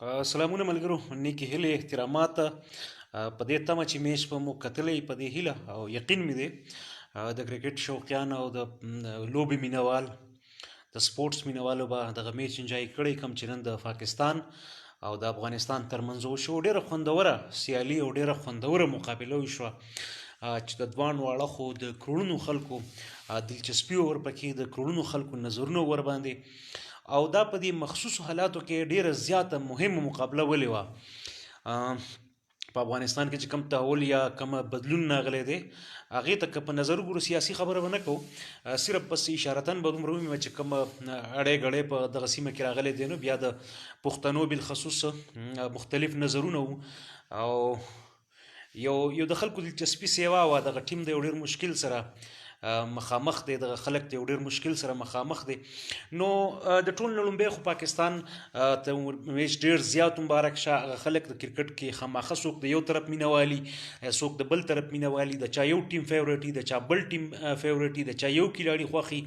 سلامونه ملګرو، نیکې هیلې احترامات په دې تمه چې میچ به مو کتلی په دې هیله او یقین مې دی د کرکټ شوقیان او د لوبې مینوال د سپورټس مینوالو به دغه میچ انجای کړی کوم چې نن د پاکستان او د افغانستان ترمنځ وشو. ډیره خوندوره سیالي او ډیره خوندوره مقابله وشوه چې د دوان واړه خو د کروڑونو خلکو دلچسپي ورپکې د کروڑونو خلکو نظرونه ور باندې او دا په دې مخصوص حالاتو کې ډیره زیاته مهمه مقابله ولې وه. په افغانستان کې چې کم تحول یا کم بدلون راغلی دی هغې ته که په نظر وګورو سیاسي خبره به نه کوو، صرف بس اشارتن به دومره وویمه چې کوم اړی ګړی په دغه سیمه کې راغلی دی نو بیا د پښتنو بالخصوص مختلف نظرونه وو او یو د خلکو دلچسپي سیوا وه. دغه ټیم د یو ډېر مشکل سره مخامخ دی، دغه خلک د یو ډېر مشکل سره مخامخ دی. نو د ټول نه لومبی خو پاکستان ته میچ ډېر زیات مبارک شه. هغه خلک د کرکټ کې خامخه څوک د یو طرف مینوالي، څوک د بل طرف مینوالي، د چا یو ټیم فیورټ وي، د چا بل ټیم فیورټ وي، د چا یو کلاړي خوښي،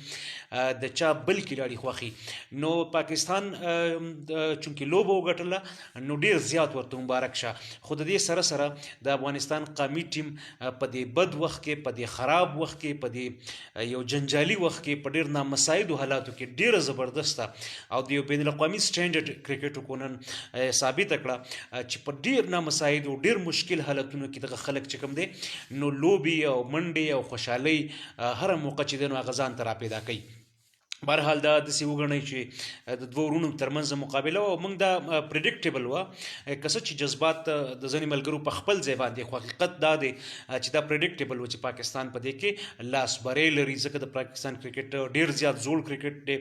د چا بل کلاړي خوښي. نو پاکستان چونکې لوبه وګټله نو ډېر زیات ورته مبارک شه. خو د دې سره سره د افغانستان قومي ټیم په دې بد وخت کې، په دې خراب وخت کې، په دې یو جنجالي وخت کې، په ډېر نامساعدو حالاتو کې ډېره زبردسته او د یو بین الاقوامي سټینډرډ کرکټ وکونن ثابته کړه چې په ډېر نامساعدو ډېر مشکل حالتونو کې دغه خلک چې کوم دی نو لوبي او منډې او خوشحالۍ هره موقع چې دی نو هغه ځان ته راپیدا کوي. بهرحال دا داسې وګڼئ چې د دوه ورونو ترمنځ مقابله وه او موږ دا پریډکټیبل وه که څه چې جذبات د ځینې ملګرو په خپل ځای باندې، خو حقیقت دا دی چې دا پریډکټیبل و چې پاکستان په دې کې لاس بری لري، ځکه د پاکستان کرکټ ډېر زیات زوړ کرکټ دی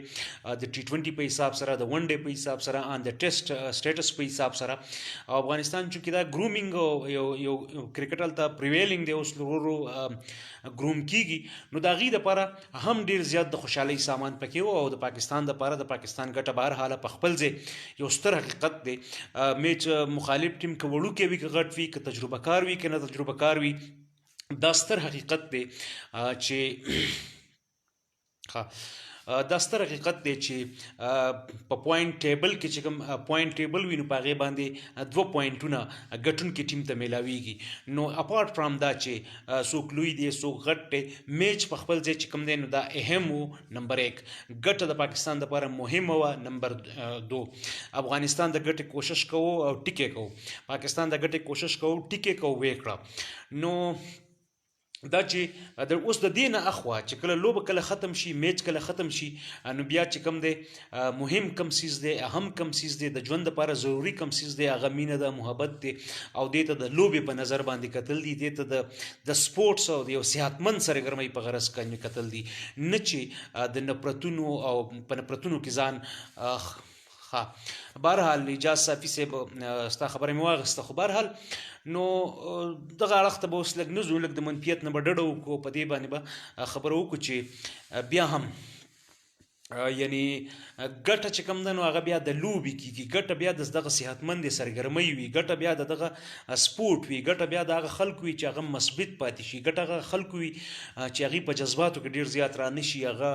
د T20 په حساب سره، د ون ډے په حساب سره، ان د ټیسټ سټیټس په حساب سره. او افغانستان چونکې دا ګرومینګ یو کرکټ هلته پریویلینګ دی، اوس ورو ګروم کیږي، نو د هغې دپاره هم ډېر زیات د خوشحالۍ سامان پکې و او د پاکستان دپاره د پاکستان ګټه بهرحاله په خپل ځای یو ستر حقیقت دی. میچ مخالف ټیم که وړوکی وي که غټ وي، که تجربه کار وي که نه تجربه کار وي، دا ستر حقیقت دی چې دا ستر حقیقت دی چې په پوینټ ټیبل کې چې کوم پوینټ ټیبل وي نو په هغې باندې 2 پوینټونه ګټونکي ټیم ته میلاویږي. نو اپارټ فرام دا چې څوک لوی دی څوک غټ دی، میچ په خپل ځای چې کوم دی نو دا اهم و. نمبر 1 ګټه د پاکستان دپاره مهمه وه. نمبر 2 افغانستان د ګټې کوشش کوو او ټیکې کوو، پاکستان د ګټې کوشش کوو ټیکې کوو ویې کړه. نو دا چې اوس د دې نه اخوا چې کله لوبه کله ختم شي، میچ کله ختم شي، نو بیا چې کوم دی مهم کم سیز دی، اهم کم سیز دی، د ژوند لپاره ضروري کم سیز دی، هغه مینه ده، محبت دی او دې ته د لوبې په نظر باندې کتل دي، دې ته د سپورټس او د یو صحتمند سرګرمۍ په غرض باندې کتل دي، نه چې د نفرتونو او په نفرتونو کې ځان بهرحال اجاز صافي صاحب ستا خبره مې واخیسته. خو بهرحال نو دغه اړخ ته به اوس لږ نه ځو، لږ د منفیت نه به ډډه وکړو، په دې باندې به خبره وکړو چې بیا هم یعنی ګټه چې کوم ده نو هغه بیا د لوبې کېږي، ګټه بیا د دغه صحتمندې سرګرمۍ وي، ګټه بیا د دغه سپورټ وي، ګټه بیا د هغه خلکو وي چې هغه مثبت پاتې شي، ګټه هغه خلکو وي چې هغې په جذباتو کې ډېر زیات را نه شي، هغه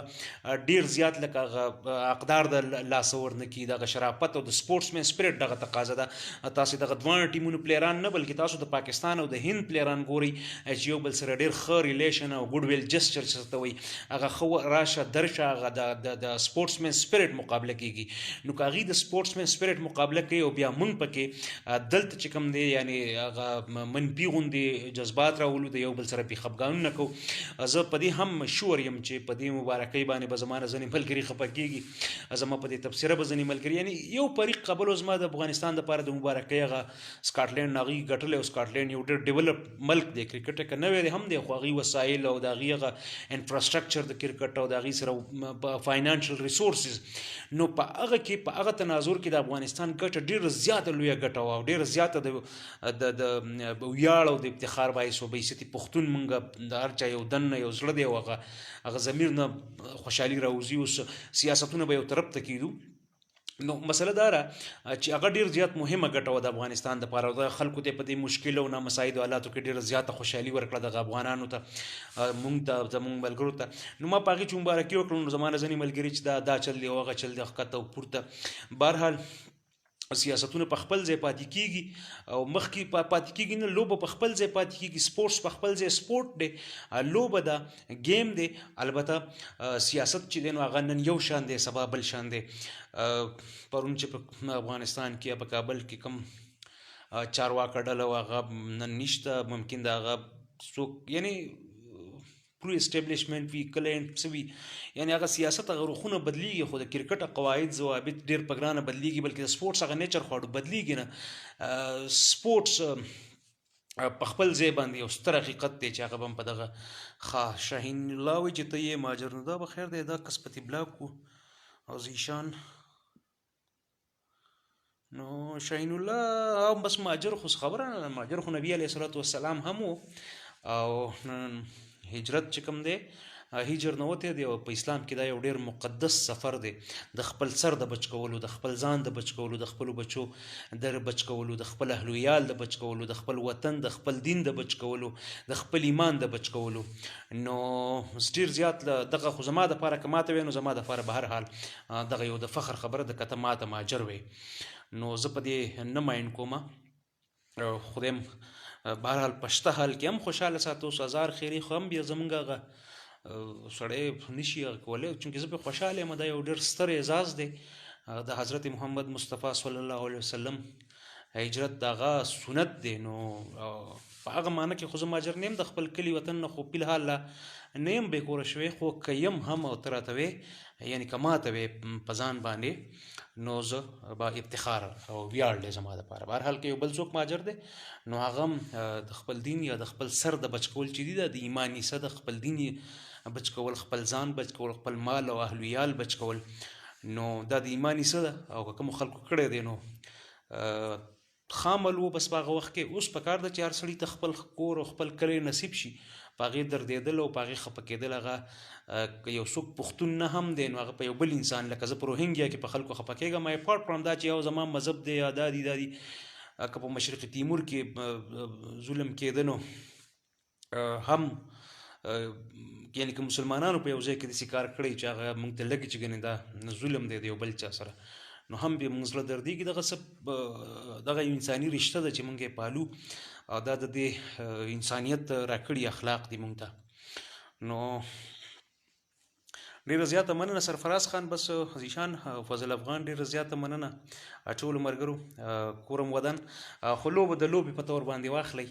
ډېر زیات لکه هغه اقدار د لاسه ورنه کړي. دغه شرافت او د سپورټس مین سپرټ دغه تقاضا ده. تاسو دغه دواړه ټیمونو پلیران نه بلکې تاسو د پاکستان او د هند پلیران ګورئ چې یو بل سره ډېر ښه ریلیشن او ګډ ویل جسچر چې ته وایي هغه ښه راشه درشه، هغه د سپورټس مین سپرټ مقابله کیږي. نو که هغې د سپورټس مین سپرټ مقابله کوي او بیا موږ پکې دلته چې کوم دی یعنی هغه منفي غوندې جذبات راولو، د یو بل سره پې خفګانونه کوو، زه په دې هم شور یم چې په دې مبارکۍ باندې به زما نه ځینې ملګري خفه کېږي، زما په دې تبصره به ځینې ملګري یعنی یو فریق قبل زما د افغانستان دپاره د مبارکۍ هغه سکاټلینډ هغې ګټلی او سکاټلینډ یو ډېر ډیولپ ملک دی، کرکټ که نوی دی هم دی خو هغې وسایل او د هغې هغه انفراسټرکچر د کرکټ او د هغې سره فاینانشل ریسورسز، نو په هغه کې په هغه تناظر کې د افغانستان ګټه ډېره زیاته لویه ګټه وه او ډېره زیاته د ویاړ او د افتخار باعث و. بیستي پښتون موږ د هر چا یو دن نه یو زړه دی او هغه ضمیر نه خوشحالي راوځي. اوس سیاستونه به یو طرف ته کېدو، نو مسله دا ده چې هغه ډېر زیات مهمه ګټه وه د افغانستان دپاره او د خلکو ته په دې مشکل او نامساعدو حالاتو کې ډېره زیاته خوشحالي ورکړه دغه افغانانو ته، موږ ته، زموږ ملګرو ته. نو ما په هغې چې مبارکي وکړم نو زما نه ځینې ملګري چې دا چل دی او هغه چل دی ښکته او پورته. بهرحال سیاستونه په خپل ځای پاتې کیږي او مخکې پاتې کیږي نه، لوبه په خپل ځای پاتې کیږي، سپورټس په خپل ځای سپورټ دی، لوبه ده، گیم دی. البته سیاست چې دی نو هغه نن یو شان دی، سبا بل شان دی. پرون چې په افغانستان کې په کابل کې کوم چارواکه ډله وه هغه نن نشته، ممکن د هغه څوک یعنی پرو اسټابلیشمنټ وي کلاینټ څه وي، یعنی هغه سیاست هغه روخونه بدلیږي، خو د کرکټ قواعد ضوابط ډېر په ګرانه بدلیږي، بلکې د سپورټس هغه نیچر خو بدلیږي نه. سپورټس په خپل ځای باندې یو ستر حقیقت دی چې هغه به هم په دغه شاهین الله وایي چې ته یې مهاجر نو دا به خیر دی، دا قسمتي بلاک و او زیشان نو شاهین الله هم بس مهاجر خو خبره نه، مهاجر خو نبی علیه الصلاة والسلام هم و او هجرت چې کوم دی هجر نه وتی دی او په اسلام کې دا یو ډېر مقدس سفر دی، د خپل سر د بچ کولو، د خپل ځان د بچ کولو، د خپلو بچو د بچ کولو، د خپل اهل ویال د بچ کولو، د خپل وطن د خپل دین د بچ کولو، د خپل ایمان د بچ کولو. نو ډېر زیات دغه خو زما دپاره که ماته وی نو زما دپاره به هر حال دغه یو د فخر خبره ده که ته ماته مهاجر وی. نو زه په دې نه ماینډ کومه، خدایم بهرحال پشته حال کې هم خوشحاله ساته، اوس هزار خیري خو هم بیا زمونږ هغه سړی نشي کولی، چونکې زه پرې خوشحاله یم، دا یو ډېر ستر اعزاز دی د حضرت محمد مصطفی صلی الله علیه وسلم. هجرت د هغه سنت دی، نو په هغه معنی کې خو زه مهاجر نه یم د خپل کلي وطن نه، خو فلحال نه یم بېکوره شوی، خو که یم هم او ته راته وې یعنې که ماته وې په ځان باندې نو زه به افتخار او ویاړ دی زما دپاره. بهرحال که یو بل څوک مهاجر دی نو هغه هم د خپل دین یا د خپل سر د بچ کول چې دي د ایمان حصه د خپل دین بچ کول، خپل ځان بچ کول، خپل مال او اهل ویال بچ کول، نو دا د ایمان حصه ده. او که کومو خلکو کړی دی نو خامل و بس په هغه وخت کې اوس پکار ده چې هر سړي ته خپل کور او خپل کلی نصیب شي، په هغې دردېدل او په هغې خفه کېدل. هغه که یو څوک پښتون نه هم دی نو هغه په یو بل انسان لکه زه په روهینګیا کې په خلکو خفه کېږم، اپارټ فرام دا چې یو زما مذهب دی یا دا دي که په مشرق تیمور کې ظلم کېده نو هم یعنې که مسلمانانو په یو ځای کې داسې کار کړی چې هغه موږ ته لګي چې ګنې دا ظلم دی د یو بل چا سره، نو هم بیا موږ زړه دردېږي. دغه یو انساني رشته ده چې موږ یې پالو او دا د دې انسانیت راکړي اخلاق دي موږ ته. نو ډېره زیاته مننه سرفراز خان، بس زیشان فضل افغان ډېره زیاته مننه ټولو ملګرو، کورم ودان خو لوبه د لوبې په طور باندې واخلئ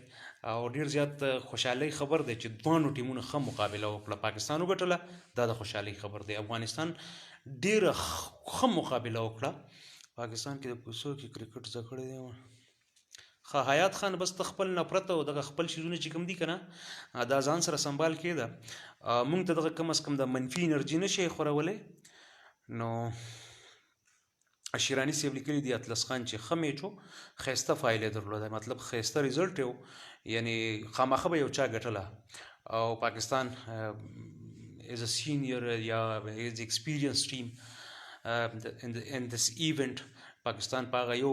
او ډېر زیات خوشحالۍ خبر دی چې دواړو ټیمونو ښه مقابله وکړه، پاکستان وګټله، دا د خوشحالۍ خبر دی. افغانستان ډېره ښه مقابله وکړه، پاکستان کې د کوڅو کې کرکټ زده کړی دی. حیات خان بس ته خپل نفرت او دغه خپل شیزونه چې کوم دي که نه دا ځان سره سنبال کېده، مونږ ته دغه کم از کم د منفي انرژي نه شي خورولی. نو شیراني صاحب لیکلي دي اطلس خان چې ښه میچ و، ښایسته فایل یې درلوده، مطلب ښایسته ریزلټ یې و، یعنې خامخه به یو چا ګټله او پاکستان is a senior یا is experienced team in this event. پاکستان په هغه یو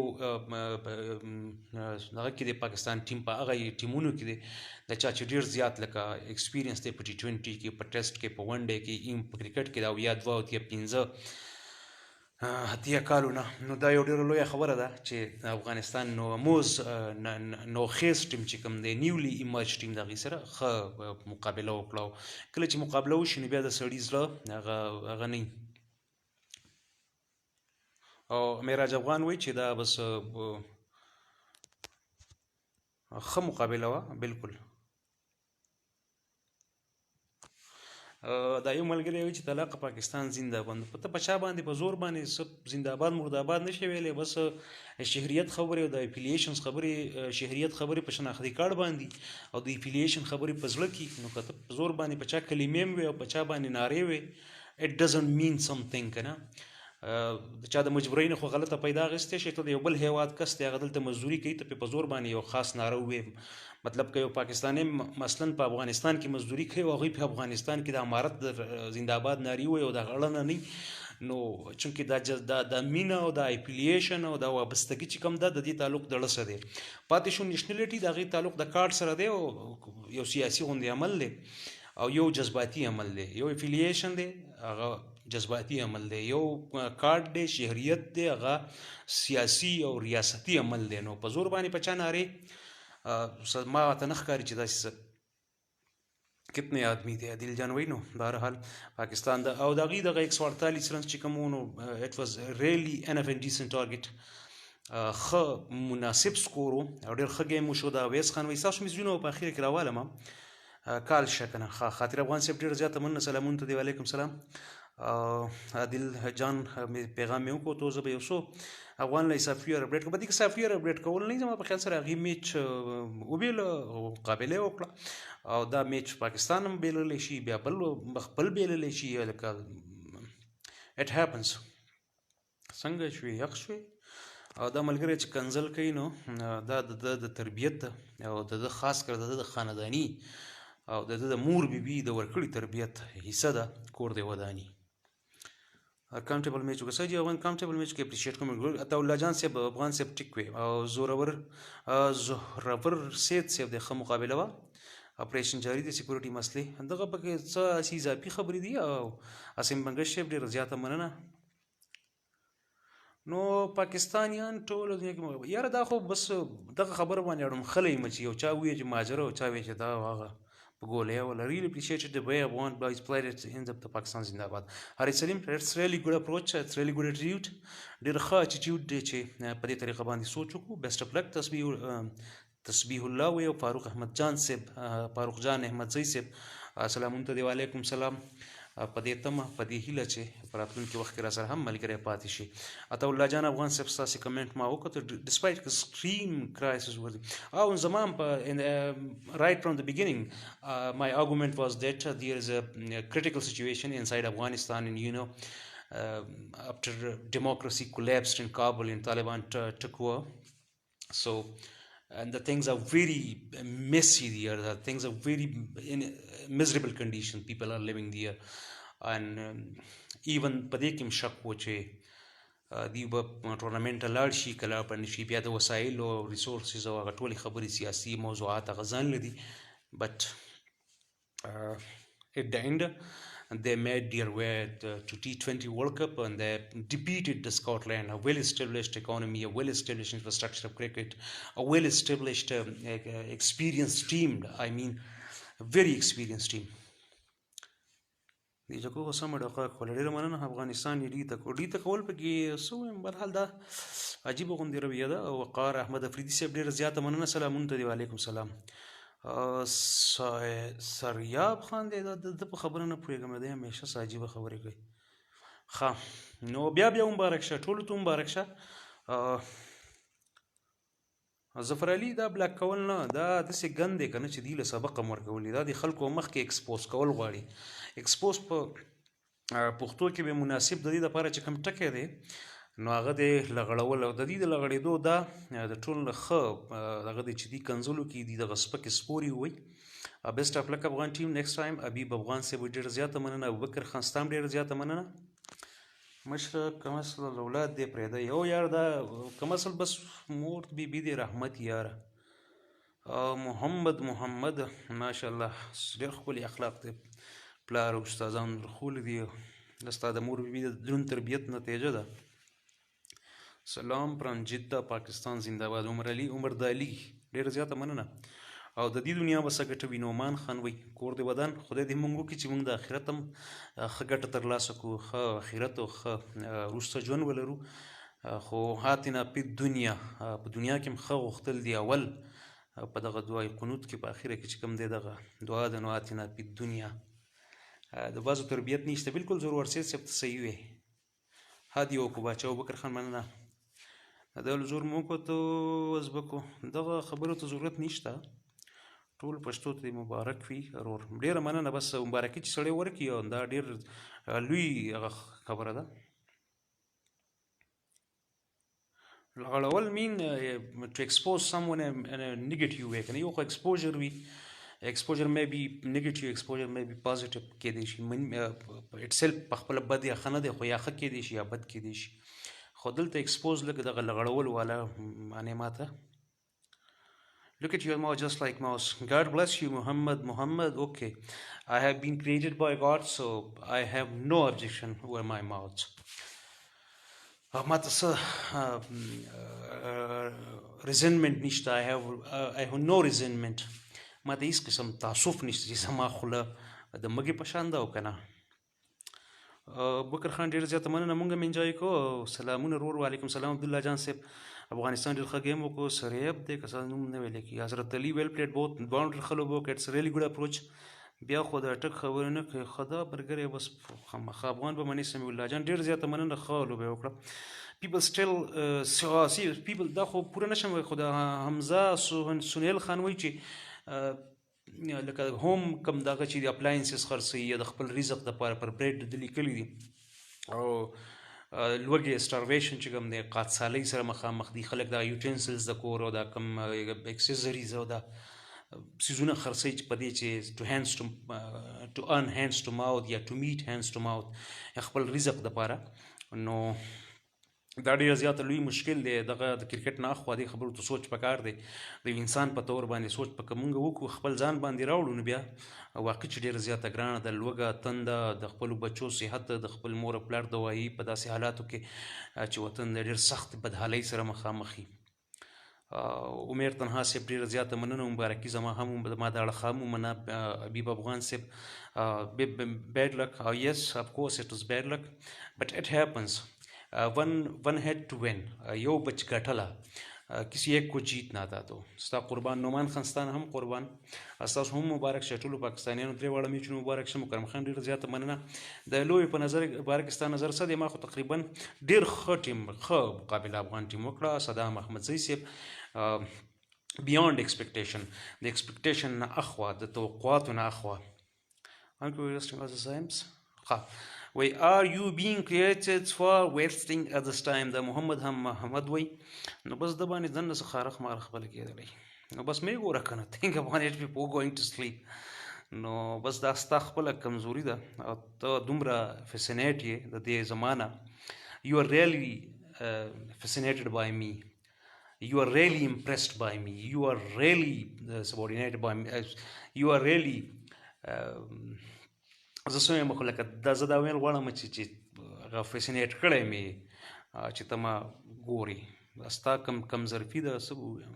دغه کې دی، پاکستان ټیم په هغه ټیمونو کې دی د چا چې ډېر زیات لکه ایکسپیرینس دی په T20 کې، په ټیسټ کې، په ون ډے کې، په کرکټ کې دا یا 2 او 15 کالونه. نو دا یو ډېره لویه خبره ده چې افغانستان نوخیز ټیم چې کوم دی، نیولی ایمرج ټیم د هغې سره ښه مقابله وکړه. کله چې مقابله وشي نو بیا د سړي زړه هغه نه او معراج افغان وایي چې دا بس ښه مقابله وه. بالکل دا یو ملګری وایي چې طلاق پاکستان زنده باد. ته په چا باندې په زور باندې زنده باد مرداباد نشي ویلی، بس شهریت خبرې او د اپلیشنز خبرې، شهریت خبرې په شناختی کارت باندې او د اپلیشن خبرې په زړه کې، نو که ته په زور باندې په چا کلمې وې او په چا باندې نارې وې اټ ډزنټ مین سمثینګ که نه. د چا د مجبورۍ نه خو غلطه پیدا اخیستی شي، ته د یو بل هیواد کس دی هغه دلته مزدوري کوي، ته پې په زور باندې یو خاص ناره ووې، مطلب که یو پاکستانی مثلا په افغانستان کې مزدوري کوي او هغوی په افغانستان کې د امارت د زنده آباد نارې ووایي او د هغه اړه نه نو چونکې دا مینه او د اپلیشن او د وابستګي چې کوم ده د دې تعلق د ړه سره دی. پاتې شو نیشنلټي، د هغې تعلق د کارډ سره دی او یو سیاسي غوندې عمل دی او یو جذباتي عمل دی. یو اپلیشن دی هغه جذباتي عمل دی، یو کارت دی، شهریت دی، هغه سیاسي او ریاستي عمل دی. نو په زور باندې په چا نارې ما ته نه ښکاري چې داسې کتنے آدمی تھے. عادل جان وی نو بہرحال پاکستان دا او دغه 148 رنز چې کوم نو اټ واز ریلی انف اند ډیسنت ټارګټ، خ مناسب سکور او ډېر ښه گیم وشو. دا ویس خان وایي تاسو میزونه په اخر کې راوالم کال شکنه خاطر افغان صاحب ډېر زیاته مننه سلامونه ته دی. وعلیکم سلام. عادل جان پیغام مې وکړو ته زه به یو څو افغان له سافټویر اپډیټ کوم. په دې کې سافټویر اپډیټ کول نه زما په خیال سره هغې میچ وبیله مقابله وکړه او دا میچ پاکستان هم بیللی شي، بیا بل خپل بیللی شي، لکه اټ هیپنس څنګه شوي یخ شوي او دا ملګری چې کنزل کوي نو دا د تربیت ده او د خاص کر د خاندانی او د مور بیبي د ورکړي تربیت حصہ ده کور دی ودانی. کمفرټیبل میچ وکړه سر جی افغان کمفرټیبل میچ کې اپریشیټ کوم. عطا الله جان صاحب افغان صاحب ټیک وي او زورور سید صاحب د ښه مقابله وه. اپریشن جاری دی، سکیورټي مسلې دغه پکې څه اسی اضافي خبرې دي او اسیم بنګش صاحب ډېره زیاته مننه. نو پاکستانیان ټول دنیا کې یاره دا خو بس دغه خبره باندې اړم خلی مچ یو چا وی چې ماجره او چا وی چې دا هغه په ګولیا ولا really appreciated the way Afghan boys played it in the Pakistan زنده‌باد. هری سلیم it's really good approach, it's really good attitude. ډېر ښه attitude دی چې په دې طریقه باندې سوچ وکړو. best of luck. تسبیح الله وی او فاروق احمد جان صاحب فاروق جان احمد زئی صاحب سلامونه ته دی. وعلیکم سلام. په دې تمه په دې هیله چې په راتلونکي وخت کې را سره هم ملګری پاتې شي. عطا الله جان افغان صاحب ستاسې کمنټ ما وکړو despite extreme crisis او زمان right from the beginning my argument was that there is a critical situation inside Afghanistan and after democracy collapsed in Kabul and Taliban took over, so and the things are very messy there, the things are very in miserable condition, people are living there and even په دې کې هم شک و چې دوی به ټورنمنټ ته لاړ شي که لاړ به نه شي، بیا د وسایلو ریسورسز او هغه ټولې خبرې سیاسي موضوعات هغه ځان لري. بٹ at the end they made their way to T20 World Cup and they defeated the Scotland, a well-established economy, a well-established infrastructure of cricket, a well-established experienced team. I mean a very experienced team. دې جګو سم ډقه کول ډېر مننه. افغانستان یې ډی کول پکې سو برحال دا عجیب غوندې رویه ده. او وقار احمد افریدي صاحب ډېر زیاته مننه سلامونه ته دی. وعلیکم سلام. سریاب خان دی د په خبره نه پوهېږم، دی همیشه څه عجیبه خبرې کوي. ښه نو بیا مبارک شه، ټولو ته مبارک شه. ظفر علي دا بلاک کول نه، دا داسې ګند دی که نه چې دوی له سبق هم ورکولي، دا د خلکو مخکې ایکسپوز کول غواړي. ایکسپوز په پښتو کې به مناسب د دې دپاره چې کوم ټکی دی نو هغه دی لغړول او د دې د لغړېدو دا د ټول ښه هغه دی چې دوی کنزلو کې دي دغه سپکې سپورې ووایي. بیسټ اف لک افغان ټیم نیکسټ ټایم. حبیب افغان صاحب ډېر زیاته مننه. ابوبکر خان ستا هم ډېر زیاته مننه. مشره کم اصل اولاد دی پرېږده یو یار دا کم اصل بس مور بیبي دی رحمت یاره. محمد ماشاءالله ډېر ښکلي اخلاق دی، پلار او استادان ورښولي دي، ستا د مور بیبي د دروند تربیت نتیجه ده. سلام فرام جده پاکستان زنده‌باد. عمر دالي ډېره زیاته مننه. او د دې دنیا به څه ګټه وي. نعمان خان وایي کور د ودان خدای دې موږ وکړي چې موږ د آخرت هم ښه ګټه ترلاسه کړو، ښه آخرت او ښه وروسته ژوند ولرو. خو هاتنا په دنیا په دنیا کې هم ښه غوښتل دي اول په دغه دعای قنوت کې په اخره کې چې کوم دی دغه دعا ده نو هاتنا په دنیا د بعضو تربیت نشته. بالکل زور ورسید صاحب ته صحیح وی هادي او کو باچا ابوبکر خان مننه. دا زور مو کو ته ازبکو دغه خبرو ته ضرورت نشته، ټول پښتو ته مبارک وي ورور. ډېره مننه. بس مبارکي چې سړی ورکړي او دا ډېر لوی هغه خبره ده. لغړول مین to expose someone in a negative way کنه. یو خو exposure وي، exposure may be negative, exposure may be positive کېدی شي itself په خپله بد یا ښه نه دی، خو یا ښه کېدی شي یا بد کېدی شي. خو دلته expose لکه دغه لغړول والا معنی ماته Look at your mouth just like mouse. God bless you, Muhammad. Muhammad, okay. I have been created by God, so I have no objection over my mouth. ما ته resentment نشته. I have no resentment. ما ته هیڅ قسم تعصب نشته چې زما خوله د مګې په شان ده او که نه. بکر خان ډېر زیاته مننه. مونږ هم انجوای کوو. سلامونه ورور. وعلیکم سلام عبدالله جان صاحب. افغانستان ډېر ښه ګیم وکړو. سریب دی که څه نوم نه ویلی کېږي. حضرت علي ویل پلیډ بوت دواړو ډېر ښه لوبه وکړه. اټس ریلي ګوډ اپروچ. بیا خو د ټک خبرې نه کوي. ښه ده برګر یې بس خامخا افغان به منې. سمیع الله جان ډېر زیاته مننه. ښه لوبه یې وکړه. پیپل سټیل پیپل دا خو پوره نشم وایي، خو د حمزه سنیل خان وایي چې لکه هوم کم دغه چې د اپلاینسز خرڅوي یا د خپل رزق دپاره پر بریډ د لیکلي دي، او لوږې سټارویشن چې کوم دی قادسالۍ سره مخامخ دي. خلک دا یوټینسلز د کور او دا کم اکسیسریز او دا سیزونه خرڅوي چې په دې چې ټو ارن هینډز ټو ماوث یا ټو میټ هینډز ټو ماوث خپل رزق دپاره. نو دا ډېر زیاته لوی مشکل دی. دغه د کرکټ نه اخوا دې خبرو ته سوچ پکار دی. د انسان په طور باندې سوچ په که مونږ وکړو خپل ځان باندې راوړو، نو بیا واقع چې ډېره زیاته ګرانه ده. لوږه، تنده، د خپلو بچو صحت، د خپل مور او پلار دوايي په داسې حالاتو کې چې وطن د ډېر سخت بدحالۍ سره مخامخ وي. عمر تنها صاحب ډېره زیاته مننه. مبارکي زما هم ما د اړخه هم ومنه. حبیب افغان صاحب bad luck. Yes, of course it was bad luck, but it happens. one had to win. یو بچ ګټله، کسی ایک کو جیت نه آتا. تو ستا قربان. نعمان خان ستانه هم قربان. ستاسو هم مبارک شه. ټولو پاکستانیانو درې واړه میچونه مبارک شه. مکرم خان ډېره زیاته مننه. د لوبې په نظر باره کې ستا نظر څه دی؟ ما خو تقریبا ډېر ښه ټیم، ښه مقابله افغان ټیم وکړه. صدام احمدزی صاحب بیانډ ایکسپیکټیشن، د ایکسپیکټیشن نه اخوا، د توقعاتو نه اخوا. وی are you being created for wasting at this time. د محمد هم محمد وی نو بس د باندې دنه څه خارخ مارخ بل کېدلی. نو بس مې ګوره کنه think about it before going to sleep. نو بس دا ستا خپله کمزوري ده او ته دومره فیسینیټ یې د دې زمانه. you are really fascinated by me. You are really impressed by me. You are really subordinated by me. You are really زه څه یم خو لکه دا زه دا ویل غواړم چې هغه فیسینیټ کړی مې چې ته ما ګورې. ستا کم ظرفي ده څه به ووایم.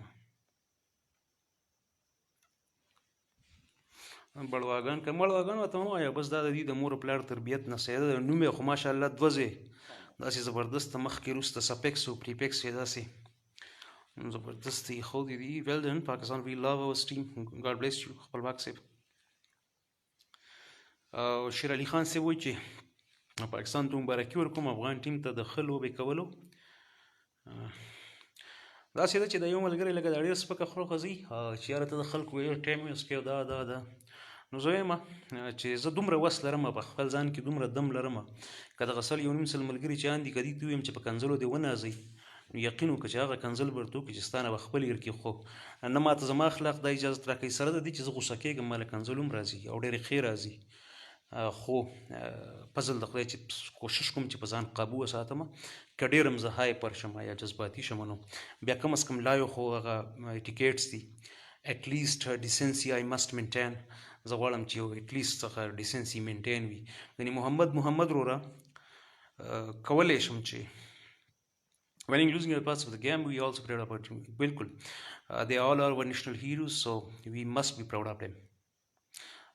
بړواګان که مړواګان ورته ونه وایه، بس دا د دې د مور او پلار تربیت نه سیده ده. نوم یې خو ماشاءالله دوه ځای داسې زبردست مخکې وروسته سپیکس او پریپیکس یې داسې زبردست ایښودي دي. ویل ډن پاکستان. وی لو اور ټیم. ګاډ بلیس یو. خپلواک صاحب. شیر علي خان صاحب وایي چې پاکستان ته مبارکي ورکوم افغان ټیم ته د ښه لوبې کولو. داسې ده چې د یو ملګري لکه دا ډېر سپکه خوله ځي چې یاره ته د خلکو یو ټایم ویسټ کوې دا. نو زه وایم چې زه دومره وس لرم په خپل ځان کې، دومره دم لرم، که دغه سل یو نیم سل ملګري چې اندي که دې ته ووایم چې په کنځلو دې ونازئ، نو یقین وکړه چې هغه کنځل به درته وکړي چې ستا نه به خپل ير کې. خو نه ماته زما اخلاق دا اجازت راکوي، سره د دې چې زه غوسه کېږم ما له کنځلو هم راځي او ډېرې ښې راځي. خو فضل د خدای چې کوشش کوم چې په ځان قابو وساتم، که ډېر هم زه هایپر شم یا جذباتي شم، نو بیا کم از کم لا یو خو هغه ټیکټس دي. at least decency I must maintain. زه غواړم چې یو at least څخه decency maintain وي. یعنې محمد وروره کولی شم چې winning losing are parts of the game, we also proud about them. بالکل they all are our national heroes, so we must be proud of them.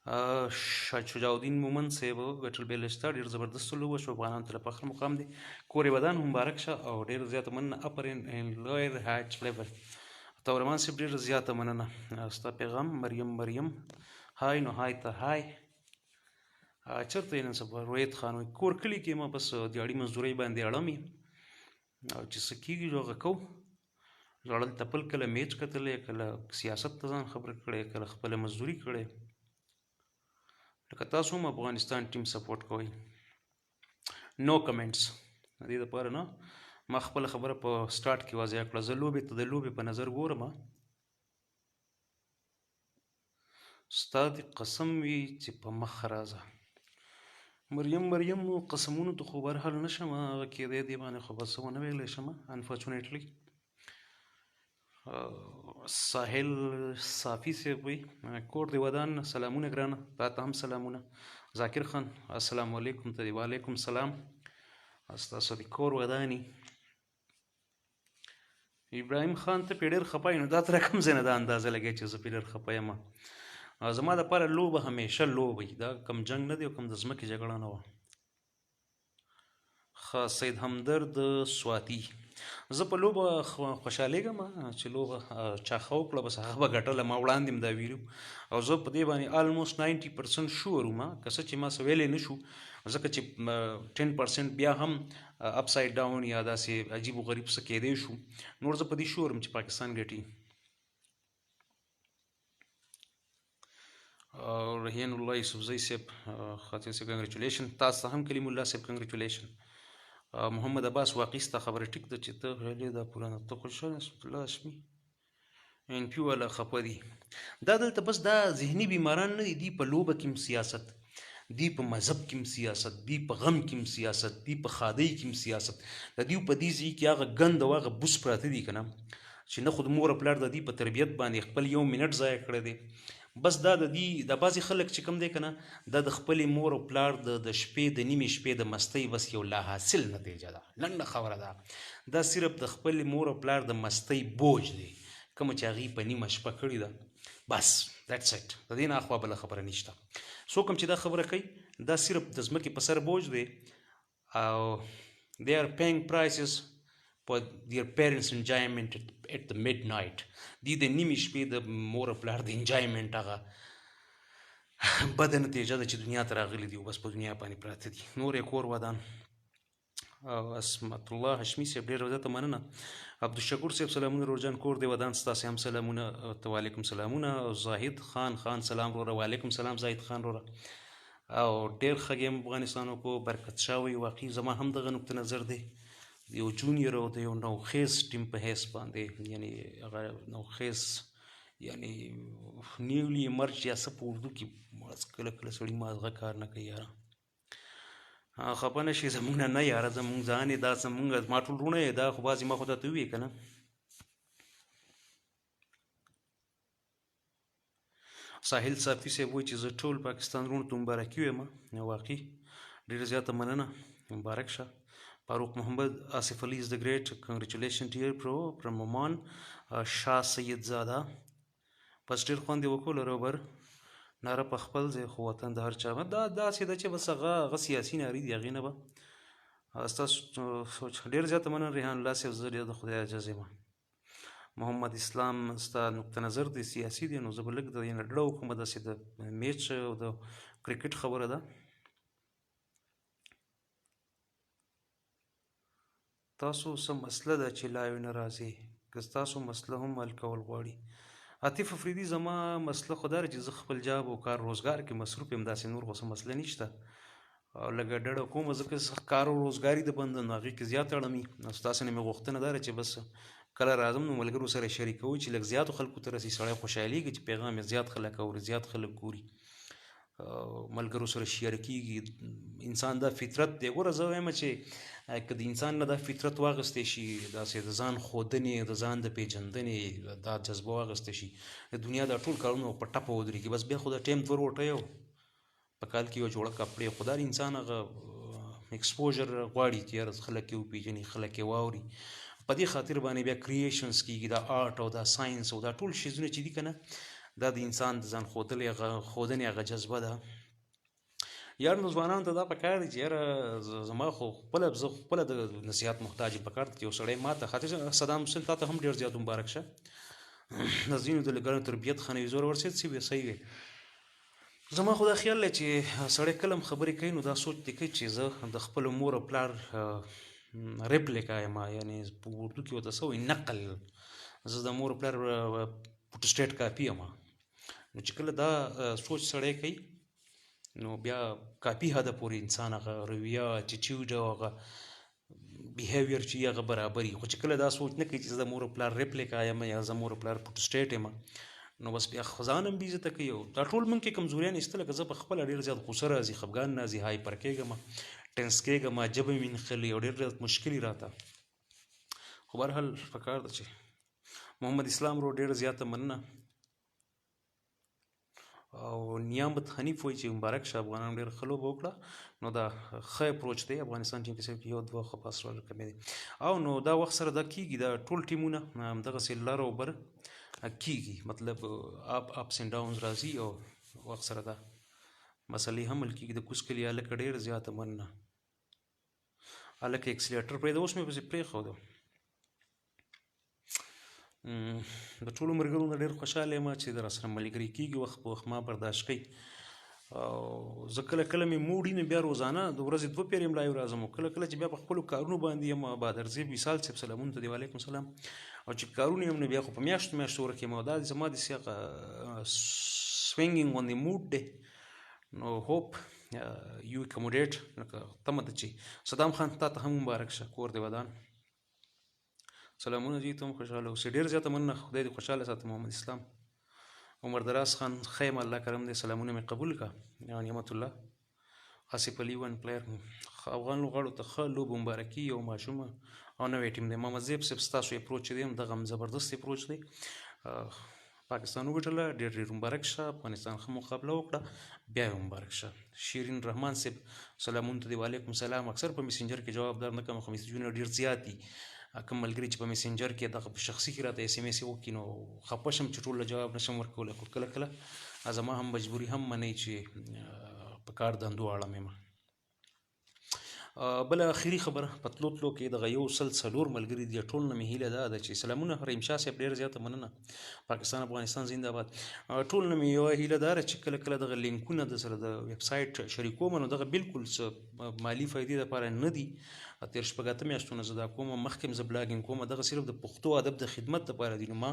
شجاع الدین مومن صاحب ګټل بیلستا ډېر زبردست لوبه شو، افغانانو ته د فخر مقام دی. کورې ودان هم مبارک شه او ډېر زیاته مننه. اپر ان لویر هایټ لیول تورمان صاحب ډېر زیاته مننه. ستا پیغام مریم هاي نو هاي ته هاي چېرته یې نن سبا رویت خان وایي کور کلي کې ما بس دیاړي مزدورۍ باندې اړم یم او چې څه کېږي هغه کوو. ژړل تپل کله میچ کتلی، کله سیاست ته ځان خبره کړی، کله خپله مزدوري کړی. لکه تاسو هم افغانستان ټیم سپورټ کوئ. نو کمنټس د دې دپاره نه ما خپله خبره په سټارټ کې واضح کړه. زه لوبې ته د لوبې په نظر ګورم. ستا دې قسم وي چې په مخ راځه. مریم قسمونو ته خو برحال نه شم هغه کېدی دې باندې خو بس ونه ویلی شم انفارچونیټلی. ساحل صافي صاحب وي کور دی ودان سلامونه ګرانه تاته هم سلامونه ذاکر خان السلام علیکم ته دی وعلیکم سلام ستاسو د کور وداني ابراهیم خان ته پې ډېر خفه یې نو دا تر کوم ځای نه دا اندازه لګی چې زه پې ډېر خفه یم زما دپاره لوبه همیشه لوبه وي دا کم جنګ نه دی او کم د ځمکې جګړه نه وه ښه سید همدرد سواتي زه په لوبه خوشحالېږم چې لوبه چا ښه وکړه بس هغه به ګټله ما وړاندې هم دا ویلي او زه په دې باندې آلموسټ 90% شور وم که څه چې ما څه ویلی نه شو ځکه چې 10% بیا هم اپ ساید ډاون یا داسې عجیب و غریب څه کېدی شو نور زه په دې شور وم چې پاکستان ګټي رحین الله یوسفزی صاحب خاطر صاحب کنګریچولیشن تاسو هم کلیم الله صاحب کنګریچولیشن محمد عباس واقعي ستا خبره ټیک ده چې ته غلی دا پورانه ته خوشحاله اسمت الله هاشمي ان پی والا خفه دي دا دلته بس دا ذهني بیماران نه دي په لوبه کې سیاست دی په مذهب کې سیاست دی په غم کې سیاست دی په خادۍ کې سیاست د دې په دې ځای کې هغه ګند او هغه بوس پراته دي کنه چې نه خود مور پلار د دې په تربیت باندې خپل یو منټ ضایع کړی دی بس دا د دې د بعضې خلک چې کوم دی که نه دا د خپلې مور او پلار د شپې د نیمې شپې د مستۍ بس یو لا حاصل نتیجه ده لنډه خبره ده دا صرف د خپلې مور او پلار د مستۍ بوج دی کومه چې هغې په نیمه شپه کړې ده بس دیټس اټ د دې نه اخوا بله خبره نشته څوک هم چې دا خبره کوي دا صرف د ځمکې په سر بوج دی او they are paying prices for their parents enjoyment at the midnight دی د نیمې شپې د مور پلار د انجوایمنټ هغه بده نتیجه ده چې دنیا ته راغلي دي او بس په دنیا باندې پراته دي نور یې کور ودان او اسمت الله هاشمي صاحب ډېره زیاته مننه عبدالشکور صاحب سلامونه روجان کور دی ودان ستاسې هم سلامونه ته وعلیکم سلامونه او زاهد خان سلام وروره وعلیکم سلام زاهد خان وروره او ډېر ښه ګیم افغانستان وکړو برکت شاه وایي واقعي زما هم دغه نقطه نظر دی یو جونیئر او د یو نوخیز ټیم په حیث باندې یعنی هغه نوخیز یعنی نیولی ایمرج یا څه په اردو کې کله کله سړي مازغه کار نه کوي یاره خفه نه شي زموږ نه یاره زموږ ځان یې دا زموږ ما ټول وروڼه یې دا خو بعضې ما خو درته وویې که نه ساحل صافي صاحب وایي چې زه ټول پاکستان وروڼو ته مبارکي وایم واقعي ډېره زیاته مننه مبارک شه Farooq Muhammad Asif Ali is the great. Congratulations dear bro from Oman. Shah Sayyid Zada. پس ډېر خوند یې وکړو لروبر ناره په خپل ځای خو وطن د هر چا دا داسې ده چې بس هغه سیاسي نارې دي هغې نه به ستاسو ډېر زیاته مننه ریحان الله صاحب زه ډېر د خدای عاجز یم محمد اسلام ستا نقطه نظر دی سیاسي دی نو زه به لږ د دې نه ډډه وکړم داسې د میچ او د کرکټ خبره ده تاسو څه مسله ده چې لاوې نه راځي که ستاسو مسله هم حل کول غواړي عاطف افریدي زما مسله خو دا چې زه خپل جاب او کار روزګار کې مصروف یم داسې نور خو څه مسله نشته او لږه ډډه کوم ځکه کار او روزګاري د بند نو هغې کې زیات اړه مي ستاسو نه مې غوښتنه دا ده چې بس کله راځم نو ملګرو سره شریکوي چې لږ زیاتو خلکو ته رسي سړی خوشحالېږي چې پیغام یې زیات خلک اوري زیات خلک ګوري ملګرو سره شیر کېږي انسان دا فطرت دی ګوره زه وایم چې که د انسان نه دا فطرت واغستی شي داسې د ځان ښودنې د ځان د پیژندنې دا جذبه واغستی شي د دنیا دا ټول کارونه په ټپه ودرېږي بس بیا خو د ټایم 2 روټۍ په کال کې یو جوړه کپړې خو دا انسان هغه ایکسپوژر غواړي چې یاره خلک یې وپېژني خلک یې واوري په دې خاطر باندې بیا کرییشنز کېږي دا آرټ او دا ساینس او دا ټول شیزونه چې دي که نه دا د انسان د ځان ښودنې هغه جذبه ده یار نو ځوانانو ته دا پکار دی چې یاره زما خو زه خپله د نصیحت محتاج یم پکار دی چې یو سړی ما ته خاطر صدام حسین تا ته هم ډېر زیات مبارک شه د ځینو د لږ تربیت ښه نه وي زور ورسېد څه وي صحیح وي زما خو دا خیال دی چې سړی کله هم خبرې کوي نو دا سوچ دی کوي چې زه د خپلو مور او پلار ریپلیکا یم یعنې په اردو کې ورته څه وایي نقل زه د مور او پلار فوټوسټیټ کاپي یم نو چې کله دا سوچ سړی کوي نو بیا کافي حده پورې انسان هغه رویه اټیټیوډ او هغه بیهیویر چې هغه برابري خو چې کله دا سوچ نه کوي چې زه د مور پلار ریپلیکا یم یا زه مور پلار فوټوسټیټ یم نو بس بیا ځان هم بې عزته کوي او دا ټول موږ کې کمزوریان ایسته لکه زه په خپله ډېر زیات غوسه راځي خفګان راځي هایپر کېږم ټینس کېږم ژبه مې نښلي او ډېر زیات مشکل یې راته خو بهرحال پکار ده چې محمد اسلام ورو ډېر زیاته مننه. او نیامت حنیف وایي چې مبارک شه افغانان ډېر ښه لوبه وکړه. نو دا ښه اپروچ دی. افغانستان ټیم کې صرف یو دوه ښه پاس رول کمې دي او نو دا وخت سره دا کېږي. دا ټول ټیمونه همدغسې لر او بر کېږي، مطلب اپس اینډ ډاونز راځي او وخت سره دا مسلې هم حل کېږي. د کوز کلي هلکه ډېر زیاته مننه. هلکه اکسلیټر پرېږده، اوس مې پسې پرېښوده. د ټولو ملګرو نه ډېر خوشحاله یم چې در سره ملګري کېږي، وخت په وخت ما برداشت کوي. او زه کله کله مې موډ وي نو بیا روزانه د ورځې 2 پیرې م لایو راځم، او کله کله چې بیا په خپلو کارونو باندې یم. بادرزیب وصال صاحب سلامونه ته دی، وعلیکم سلام. او چې کارونه یم نو بیا خو په میاشتو میاشتو ورک یم، او دا زما داسې هغه سوینګینګ غوندې موډ دی. نو هوپ یو اکوموډیټ، لکه تمه ده چې صدام خان تا ته هم مبارک شه، کور دې ودان. سلامونه جی، ته هم خوشحاله اوسې. ډېر زیاته مننه، خدای دې خوشحاله ساته. محمد اسلام، عمر دراز خان خیم، الله کرم دې، سلامونه مې قبول کا. نعمت الله، آصف علي ون پلیر، افغان لوبغاړو ته ښه لوبه مبارکي او ماشومه او نوی ټیم دی. محمد زیب صاحب ستاسو اپروچ دی دغه هم زبردست اپروچ دی. پاکستان وګټله، ډېر ډېر مبارک شه. افغانستان ښه مقابله وکړه، بیا یې مبارک شه. شیرین رحمان صاحب سلامونه ته دی، وعلیکم سلام. اکثر په میسنجر کې جوابدار نه کوم، خو میسجونه ډېر زیات دي. کوم ملګري چې په میسنجر کې دغه په شخصي کې راته اس ام اس وکړي نو خفه شم چې ټول جواب نشم ورکولی، خو کله کله زما هم مجبوري هم منئ چې په کار دندو اړه مې. بل اخري خبره په تلو تلو کې دغه 104 ملګري دي، ټول نه مې هیله ده چې سلامونه رحیم شاه صاحب، ډېر زیاته مننه. پاکستان افغانستان زنده باد. ټول نه مې یوه هیله ده چې کله کله دغه لینکونه د سره د ویب سایټ شریکوم نو دغه بالکل مالی فایدې لپاره نه دي. تېر شپږ اته میاشتونه زه دا کوم، مخکې هم زه بلاګینګ کوم، دغه صرف د پښتو ادب د خدمت لپاره دي. نو ما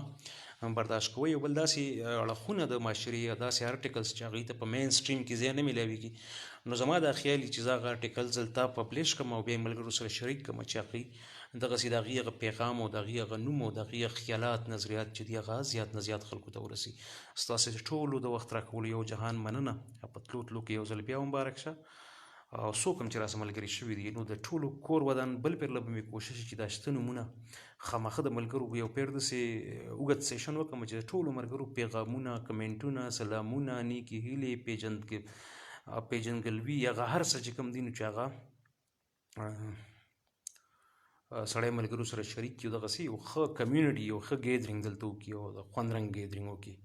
برداشت کوئ. او بل داسې اړخونه د معاشرې یا داسې ارټیکلز چې هغوی ته په مین سټریم کې ځای نه میلاویږي، نو زما دا خیال چې زه هغه ارټیکلز دلته پبلیش کړم او بیا یې ملګرو سره شریک کړم چې هغوی دغسې د هغې هغه پیغام او د هغې هغه نوم او د هغې هغه خیالات نظریات چې دي هغه زیات نه زیات خلکو ته ورسي. ستاسې د ټولو د وخت راکولو یو جهان مننه. په تلو تلو کې یو ځل بیا مبارک شه. او څوک هم چې راسره ملګري شوي دي نو د ټولو کور ودان بل پیر له به مې کوشش چې دا شته نومونه خامخه د ملګرو یو پیر داسې اوږد سیشن وکړم چې د ټولو ملګرو پیغامونه، کمنټونه، سلامونه، نیکې هیلې، پیژندګلوي، هغه هر څه چې کوم دي نو چې هغه سړی ملګرو سره شریک کړي، دغسې یو ښه کمیونټي، یو ښه ګیدرینګ دلته وکړي او د خوندرنګ ګیدرینګ وکړي.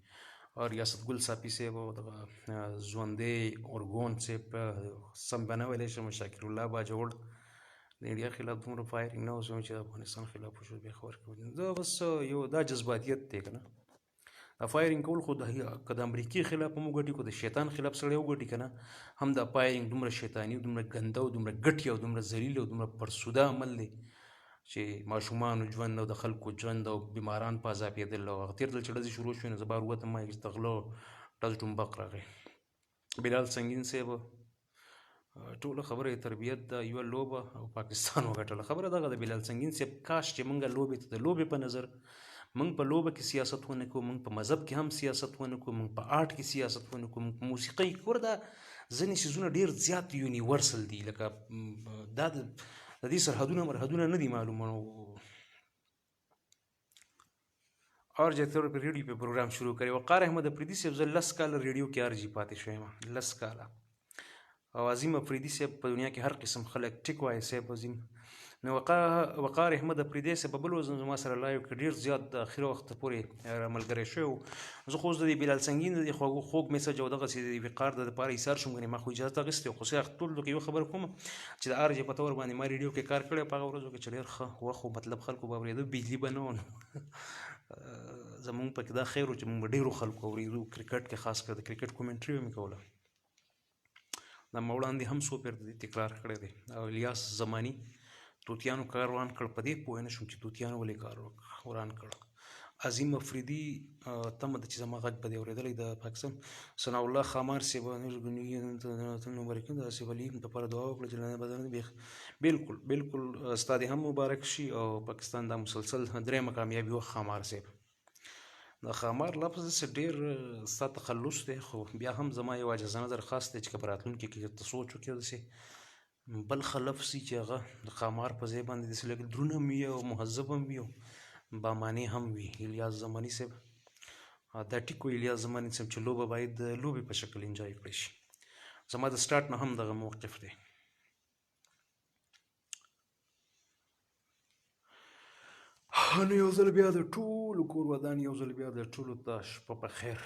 ریاست ګل صافي صاحب او دغه ژوندی اورګون صاحب سم به نه ویلی شم، شاکر الله باجوړ، د انډیا خلاف دومره فایرینګ نه اوس چې د افغانستان خلاف وشو بیا خبر کوي. دا بس یو دا جذباتیت دی که نه، دا فایرینګ کول خو که د امریکې خلاف هم وګټي، که د شیطان خلاف سړی وګټي که نه، هم دا فایرینګ دومره شیطاني او دومره ګنده او دومره ګټي او دومره ذلیل او دومره پرسوده عمل دی چې ماشومانو ژوند او د خلکو ژوند او بیماران په عذابېدل. او هغه تېر ځل چې ډزې شروع شوې نو زه بار ووتم، ما د غله ډز ډومبق راغی. بلال سنګین صاحب ټوله خبره یې تربیت ده، یوه لوبه او پاکستان وګټله. خبره دغه د بلال سنګین صاحب کاش چې موږ لوبې ته د لوبې په نظر موږ په لوبه کې سیاست ونه کړو، موږ په مذهب کې هم سیاست ونه کړو، موږ په آرټ کې سیاست ونه کړو، موږ په موسیقۍ کې. ګوره دا ځینې څیزونه ډېر زیات یونیورسل دي، لکه دا د دې سرحدونه مرحدونه نه دي معلومه. اور جتر په ریډیو په پروګرام شروع کړی. وقار احمد افریدي صاحب زه 10 کاله ریډیو کې ارجی پاتې شویم، 10 کاله. او عظیم افریدي صاحب په دنیا کې هر قسم خلک ټیک وایي صاحب عظیم. نو وقار احمد افریدي صاحب په بل ورځ زما سره لایو کې ډېر زیات د اخره وخت پورې ملګری شوی و. زه خو اوس د بلال سنګین د خوږ میسج او دغسې د وقار د دپاره ایثار شوم، ګنې ما خو اجازه اخیستې وه، خو زه ټولو کې یوه خبره کوم چې د ارجې په طور باندې ما ریډیو کې کار کړی په هغه ورځو کې چې ډېر ښه وخت و، مطلب خلکو به اورېده، بجلي به نه وه. زمونږ پکې دا خیر و چې مونږ به ډېرو خلکو اورېدو، کرکټ کې خاص کر د کرکټ کومنټري به مې کوله. دا ما وړاندې هم څو پیر تکرار کړی دی. او الیاس زماني توتیانو کار وران کړ، په دې پوه نه شوم چې توتیانو ولې کار وران کړ. عظیم افریدي تمه ده چې زما غږ به دې اورېدلی. د پاکستان ثناء الله خامار صاحب آصف علي دپاره دعا وکړه چې بالکل بالکل ستا دې هم مبارک شي. او پاکستان دا مسلسل درېیمه کامیابي وه خامار صاحب. د خامار لفظ داسې ډېر ستا تخلص دی، خو بیا هم زما یو عاجزانه درخواست دی چې که په راتلونکي کې ته سوچ وکړې داسې بل ښه لفظ وي چې هغه د خامار په ځای باندې داسې لږ دروند هم وي او مهذب هم وي او باماني هم وي. الیاس زماني صاحب دا ټیک وی الیاس زماني صاحب چې لوبه باید د لوبې په شکل انجوای کړی شي. زما د سټارټ نه هم دغه موقف دی. نو یو ځل بیا د ټولو کور ودان، یو ځل بیا د ټولو ته شپه په خیر.